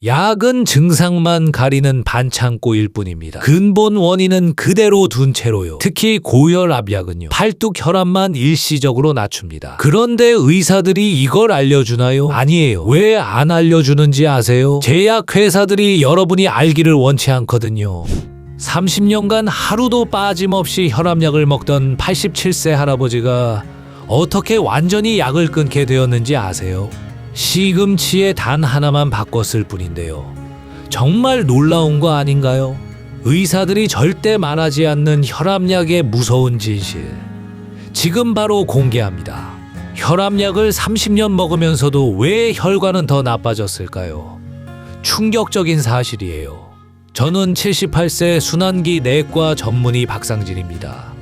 약은 증상만 가리는 반창고일 뿐입니다. 근본 원인은 그대로 둔 채로요. 특히 고혈압약은요. 팔뚝 혈압만 일시적으로 낮춥니다. 그런데 의사들이 이걸 알려주나요? 아니에요. 왜 안 알려주는지 아세요? 제약회사들이 여러분이 알기를 원치 않거든요. 30년간 하루도 빠짐없이 혈압약을 먹던 87세 할아버지가 어떻게 완전히 약을 끊게 되었는지 아세요? 시금치에 단 하나만 바꿨을 뿐인데요. 정말 놀라운 거 아닌가요? 의사들이 절대 말하지 않는 혈압약의 무서운 진실. 지금 바로 공개합니다. 혈압약을 30년 먹으면서도 왜 혈관은 더 나빠졌을까요? 충격적인 사실이에요. 저는 78세 순환기 내과 전문의 박상진입니다.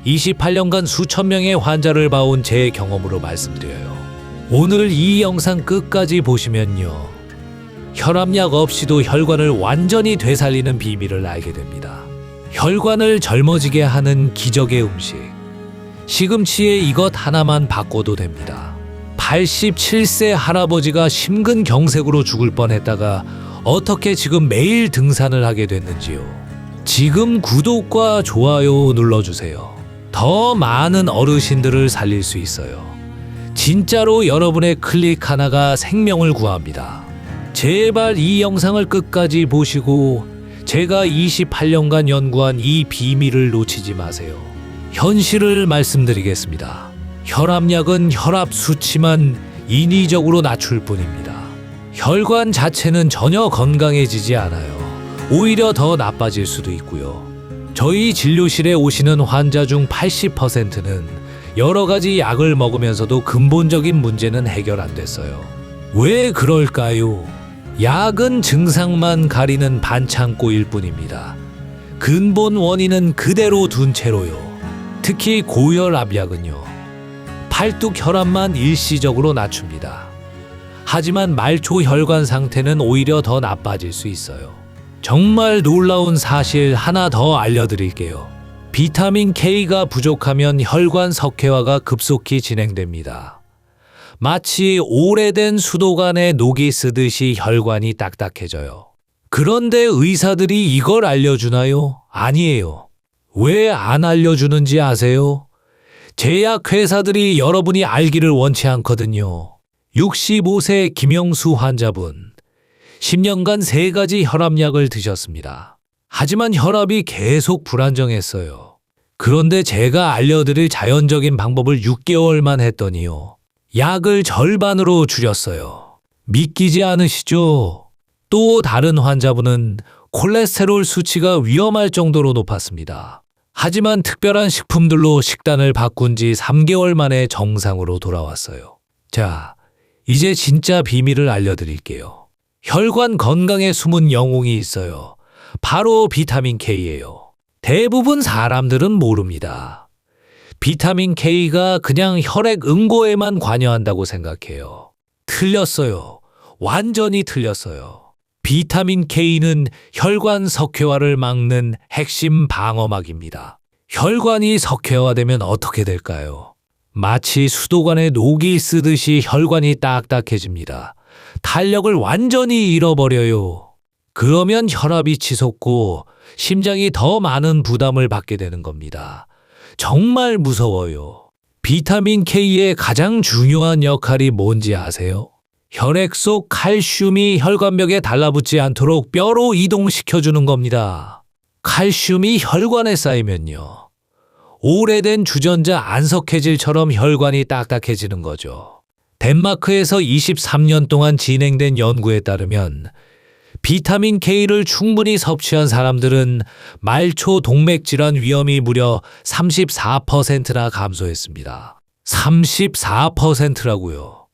28년간 수천 명의 환자를 봐온 제 경험으로 말씀드려요. 오늘 이 영상 끝까지 보시면요. 혈압약 없이도 혈관을 완전히 되살리는 비밀을 알게 됩니다. 혈관을 젊어지게 하는 기적의 음식. 시금치에 이것 하나만 바꿔도 됩니다. 87세 할아버지가 심근경색으로 죽을 뻔했다가 어떻게 지금 매일 등산을 하게 됐는지요. 지금 구독과 좋아요 눌러주세요. 더 많은 어르신들을 살릴 수 있어요. 진짜로 여러분의 클릭 하나가 생명을 구합니다. 제발 이 영상을 끝까지 보시고 제가 28년간 연구한 이 비밀을 놓치지 마세요. 현실을 말씀드리겠습니다. 혈압약은 혈압 수치만 인위적으로 낮출 뿐입니다. 혈관 자체는 전혀 건강해지지 않아요. 오히려 더 나빠질 수도 있고요. 저희 진료실에 오시는 환자 중 80%는 여러 가지 약을 먹으면서도 근본적인 문제는 해결 안 됐어요. 왜 그럴까요? 약은 증상만 가리는 반창고일 뿐입니다. 근본 원인은 그대로 둔 채로요. 특히 고혈압약은요. 팔뚝 혈압만 일시적으로 낮춥니다. 하지만 말초 혈관 상태는 오히려 더 나빠질 수 있어요. 정말 놀라운 사실 하나 더 알려드릴게요. 비타민 K가 부족하면 혈관 석회화가 급속히 진행됩니다. 마치 오래된 수도관에 녹이 쓰듯이 혈관이 딱딱해져요. 그런데 의사들이 이걸 알려주나요? 아니에요. 왜 안 알려주는지 아세요? 제약회사들이 여러분이 알기를 원치 않거든요. 65세 김영수 환자분, 10년간 3가지 혈압약을 드셨습니다. 하지만 혈압이 계속 불안정했어요. 그런데 제가 알려드릴 자연적인 방법을 6개월만 했더니요. 약을 절반으로 줄였어요. 믿기지 않으시죠? 또 다른 환자분은 콜레스테롤 수치가 위험할 정도로 높았습니다. 하지만 특별한 식품들로 식단을 바꾼 지 3개월 만에 정상으로 돌아왔어요. 자, 이제 진짜 비밀을 알려드릴게요. 혈관 건강에 숨은 영웅이 있어요. 바로 비타민 K예요. 대부분 사람들은 모릅니다. 비타민 K가 그냥 혈액 응고에만 관여한다고 생각해요. 틀렸어요. 완전히 틀렸어요. 비타민 K는 혈관 석회화를 막는 핵심 방어막입니다. 혈관이 석회화되면 어떻게 될까요? 마치 수도관에 녹이 쓰듯이 혈관이 딱딱해집니다. 탄력을 완전히 잃어버려요. 그러면 혈압이 치솟고 심장이 더 많은 부담을 받게 되는 겁니다. 정말 무서워요. 비타민 K의 가장 중요한 역할이 뭔지 아세요? 혈액 속 칼슘이 혈관벽에 달라붙지 않도록 뼈로 이동시켜주는 겁니다. 칼슘이 혈관에 쌓이면요. 오래된 주전자 안석해질처럼 혈관이 딱딱해지는 거죠. 덴마크에서 23년 동안 진행된 연구에 따르면 비타민 K를 충분히 섭취한 사람들은 말초 동맥질환 위험이 무려 34%나 감소했습니다. 34%라고요.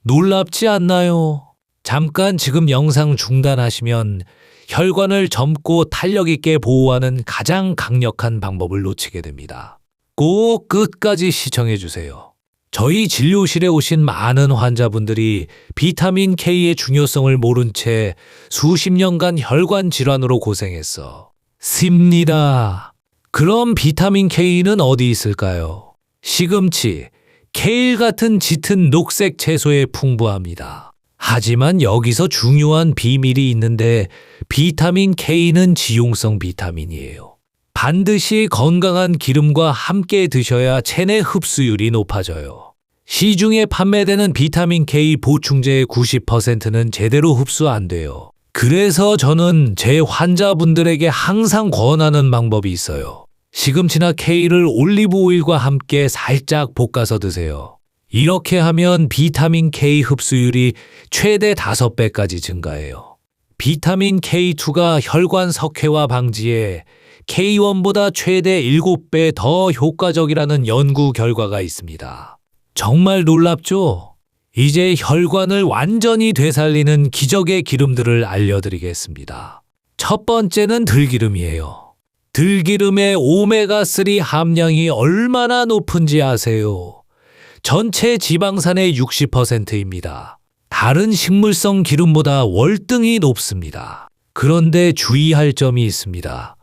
놀랍지 않나요? 잠깐 지금 영상 중단하시면 혈관을 젊고 탄력 있게 보호하는 가장 강력한 방법을 놓치게 됩니다. 꼭 끝까지 시청해 주세요. 저희 진료실에 오신 많은 환자분들이 비타민 K의 중요성을 모른 채 수십 년간 혈관 질환으로 고생했어. 습니다. 그럼 비타민 K는 어디 있을까요? 시금치, 케일 같은 짙은 녹색 채소에 풍부합니다. 하지만 여기서 중요한 비밀이 있는데 비타민 K는 지용성 비타민이에요. 반드시 건강한 기름과 함께 드셔야 체내 흡수율이 높아져요. 시중에 판매되는 비타민 K 보충제의 90%는 제대로 흡수 안 돼요. 그래서 저는 제 환자분들에게 항상 권하는 방법이 있어요. 시금치나 K를 올리브 오일과 함께 살짝 볶아서 드세요. 이렇게 하면 비타민 K 흡수율이 최대 5배까지 증가해요. 비타민 K2가 혈관 석회화 방지에 K1보다 최대 7배 더 효과적이라는 연구 결과가 있습니다. 정말 놀랍죠? 이제 혈관을 완전히 되살리는 기적의 기름들을 알려드리겠습니다. 첫 번째는 들기름이에요. 들기름의 오메가3 함량이 얼마나 높은지 아세요? 전체 지방산의 60%입니다. 다른 식물성 기름보다 월등히 높습니다. 그런데 주의할 점이 있습니다.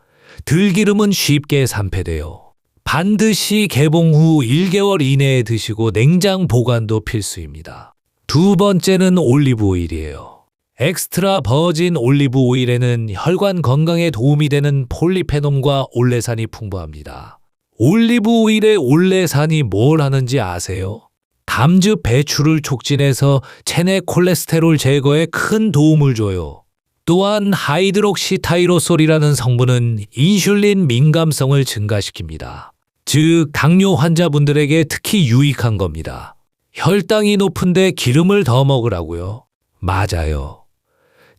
들기름은 쉽게 산패돼요. 반드시 개봉 후 1개월 이내에 드시고 냉장 보관도 필수입니다. 두 번째는 올리브 오일이에요. 엑스트라 버진 올리브 오일에는 혈관 건강에 도움이 되는 폴리페놀과 올레산이 풍부합니다. 올리브 오일의 올레산이 뭘 하는지 아세요? 담즙 배출을 촉진해서 체내 콜레스테롤 제거에 큰 도움을 줘요. 또한 하이드록시타이로솔이라는 성분은 인슐린 민감성을 증가시킵니다. 즉, 당뇨 환자분들에게 특히 유익한 겁니다. 혈당이 높은데 기름을 더 먹으라고요? 맞아요.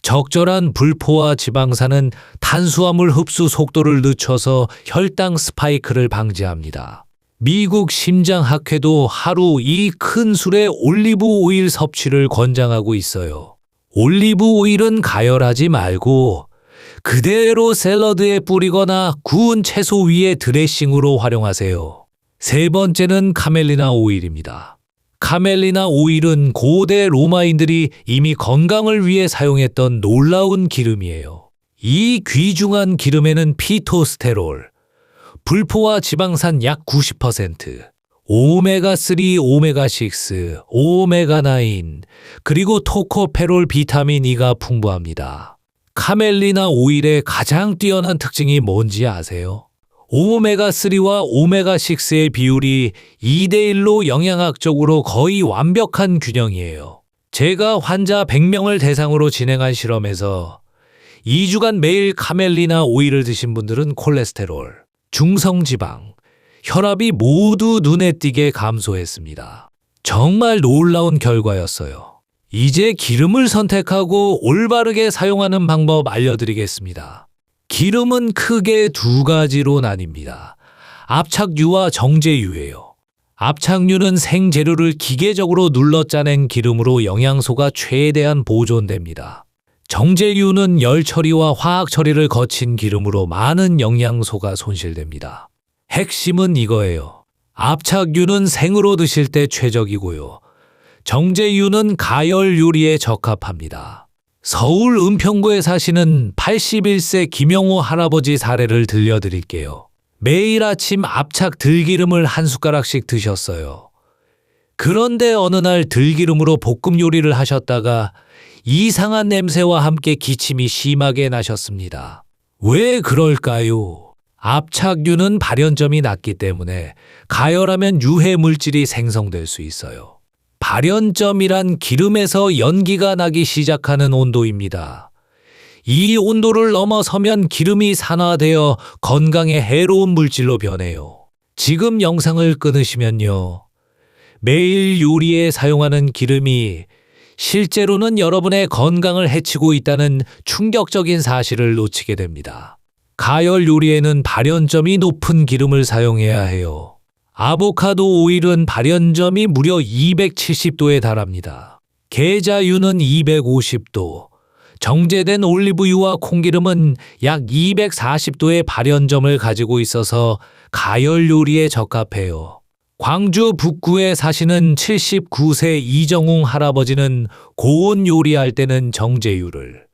적절한 불포화 지방산은 탄수화물 흡수 속도를 늦춰서 혈당 스파이크를 방지합니다. 미국 심장학회도 하루 이 큰 술의 올리브 오일 섭취를 권장하고 있어요. 올리브 오일은 가열하지 말고 그대로 샐러드에 뿌리거나 구운 채소 위에 드레싱으로 활용하세요. 세 번째는 카멜리나 오일입니다. 카멜리나 오일은 고대 로마인들이 이미 건강을 위해 사용했던 놀라운 기름이에요. 이 귀중한 기름에는 피토스테롤, 불포화 지방산 약 90%, 오메가3, 오메가6, 오메가9, 그리고 토코페롤 비타민 E가 풍부합니다. 카멜리나 오일의 가장 뛰어난 특징이 뭔지 아세요? 오메가3와 오메가6의 비율이 2대1로 영양학적으로 거의 완벽한 균형이에요. 제가 환자 100명을 대상으로 진행한 실험에서 2주간 매일 카멜리나 오일을 드신 분들은 콜레스테롤, 중성지방, 혈압이 모두 눈에 띄게 감소했습니다. 정말 놀라운 결과였어요. 이제 기름을 선택하고 올바르게 사용하는 방법 알려드리겠습니다. 기름은 크게 두 가지로 나뉩니다. 압착유와 정제유예요. 압착유는 생재료를 기계적으로 눌러 짜낸 기름으로 영양소가 최대한 보존됩니다. 정제유는 열 처리와 화학 처리를 거친 기름으로 많은 영양소가 손실됩니다. 핵심은 이거예요. 압착유는 생으로 드실 때 최적이고요. 정제유는 가열 요리에 적합합니다. 서울 은평구에 사시는 81세 김영호 할아버지 사례를 들려드릴게요. 매일 아침 압착 들기름을 한 숟가락씩 드셨어요. 그런데 어느 날 들기름으로 볶음 요리를 하셨다가 이상한 냄새와 함께 기침이 심하게 나셨습니다. 왜 그럴까요? 압착유는 발연점이 낮기 때문에 가열하면 유해 물질이 생성될 수 있어요. 발연점이란 기름에서 연기가 나기 시작하는 온도입니다. 이 온도를 넘어서면 기름이 산화되어 건강에 해로운 물질로 변해요. 지금 영상을 끊으시면요. 매일 요리에 사용하는 기름이 실제로는 여러분의 건강을 해치고 있다는 충격적인 사실을 놓치게 됩니다. 가열 요리에는 발연점이 높은 기름을 사용해야 해요. 아보카도 오일은 발연점이 무려 270도에 달합니다. 게자유는 250도, 정제된 올리브유와 콩기름은 약 240도의 발연점을 가지고 있어서 가열 요리에 적합해요. 광주 북구에 사시는 79세 이정웅 할아버지는 고온 요리할 때는 정제유를,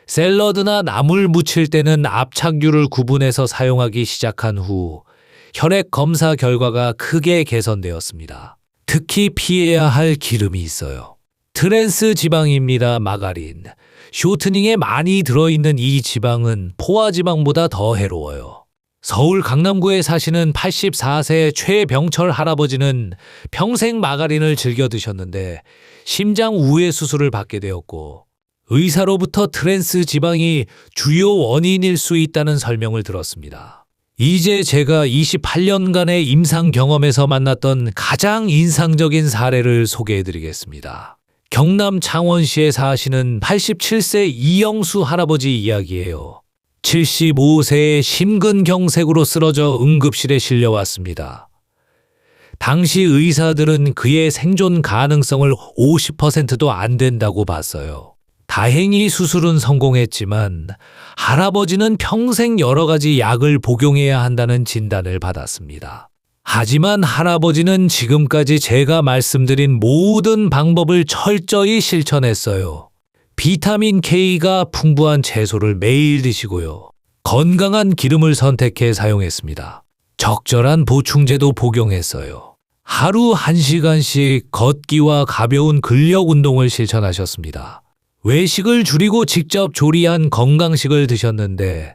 샐러드나 나물 무칠 때는 압착유를 구분해서 사용하기 시작한 후 혈액 검사 결과가 크게 개선되었습니다. 특히 피해야 할 기름이 있어요. 트랜스 지방입니다. 마가린. 쇼트닝에 많이 들어있는 이 지방은 포화 지방보다 더 해로워요. 서울 강남구에 사시는 84세 최병철 할아버지는 평생 마가린을 즐겨 드셨는데 심장 우회 수술을 받게 되었고 의사로부터 트랜스 지방이 주요 원인일 수 있다는 설명을 들었습니다. 이제 제가 28년간의 임상 경험에서 만났던 가장 인상적인 사례를 소개해 드리겠습니다. 경남 창원시에 사시는 87세 이영수 할아버지 이야기예요. 75세에 심근경색으로 쓰러져 응급실에 실려왔습니다. 당시 의사들은 그의 생존 가능성을 50%도 안 된다고 봤어요. 다행히 수술은 성공했지만 할아버지는 평생 여러 가지 약을 복용해야 한다는 진단을 받았습니다. 하지만 할아버지는 지금까지 제가 말씀드린 모든 방법을 철저히 실천했어요. 비타민 K가 풍부한 채소를 매일 드시고요. 건강한 기름을 선택해 사용했습니다. 적절한 보충제도 복용했어요. 하루 1시간씩 걷기와 가벼운 근력 운동을 실천하셨습니다. 외식을 줄이고 직접 조리한 건강식을 드셨는데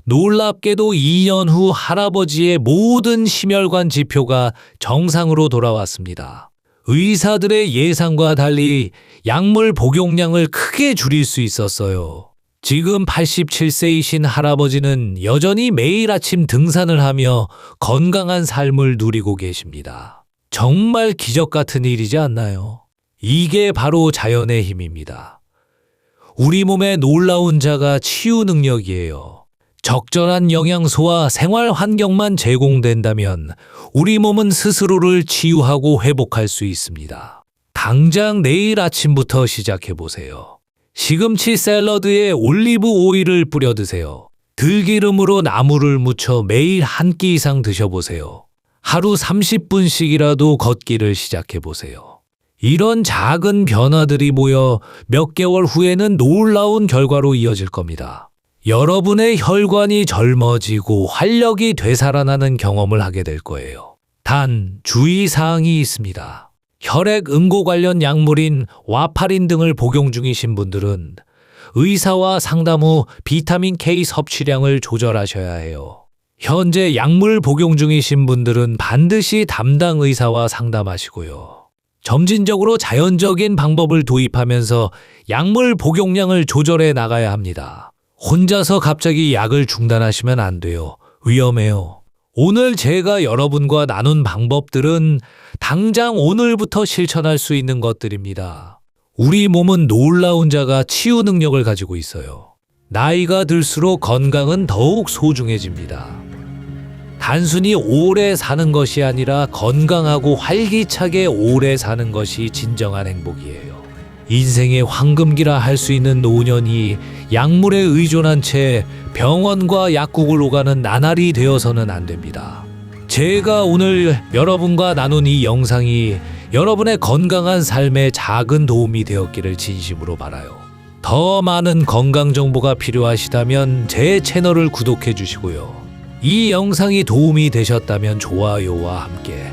놀랍게도 2년 후 할아버지의 모든 심혈관 지표가 정상으로 돌아왔습니다. 의사들의 예상과 달리 약물 복용량을 크게 줄일 수 있었어요. 지금 87세이신 할아버지는 여전히 매일 아침 등산을 하며 건강한 삶을 누리고 계십니다. 정말 기적 같은 일이지 않나요? 이게 바로 자연의 힘입니다. 우리 몸의 놀라운 자가 치유 능력이에요. 적절한 영양소와 생활 환경만 제공된다면 우리 몸은 스스로를 치유하고 회복할 수 있습니다. 당장 내일 아침부터 시작해 보세요. 시금치 샐러드에 올리브 오일을 뿌려 드세요. 들기름으로 나물을 무쳐 매일 한 끼 이상 드셔보세요. 하루 30분씩이라도 걷기를 시작해 보세요. 이런 작은 변화들이 모여 몇 개월 후에는 놀라운 결과로 이어질 겁니다. 여러분의 혈관이 젊어지고 활력이 되살아나는 경험을 하게 될 거예요. 단, 주의사항이 있습니다. 혈액 응고 관련 약물인 와파린 등을 복용 중이신 분들은 의사와 상담 후 비타민 K 섭취량을 조절하셔야 해요. 현재 약물 복용 중이신 분들은 반드시 담당 의사와 상담하시고요. 점진적으로 자연적인 방법을 도입하면서 약물 복용량을 조절해 나가야 합니다. 혼자서 갑자기 약을 중단하시면 안 돼요. 위험해요. 오늘 제가 여러분과 나눈 방법들은 당장 오늘부터 실천할 수 있는 것들입니다. 우리 몸은 놀라운 자가 치유 능력을 가지고 있어요. 나이가 들수록 건강은 더욱 소중해집니다. 단순히 오래 사는 것이 아니라 건강하고 활기차게 오래 사는 것이 진정한 행복이에요. 인생의 황금기라 할 수 있는 노년이 약물에 의존한 채 병원과 약국을 오가는 나날이 되어서는 안 됩니다. 제가 오늘 여러분과 나눈 이 영상이 여러분의 건강한 삶에 작은 도움이 되었기를 진심으로 바라요. 더 많은 건강 정보가 필요하시다면 제 채널을 구독해 주시고요. 이 영상이 도움이 되셨다면 좋아요와 함께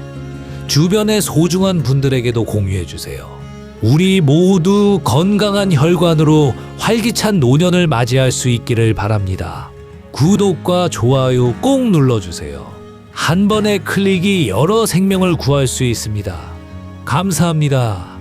주변의 소중한 분들에게도 공유해 주세요. 우리 모두 건강한 혈관으로 활기찬 노년을 맞이할 수 있기를 바랍니다. 구독과 좋아요 꼭 눌러주세요. 한 번의 클릭이 여러 생명을 구할 수 있습니다. 감사합니다.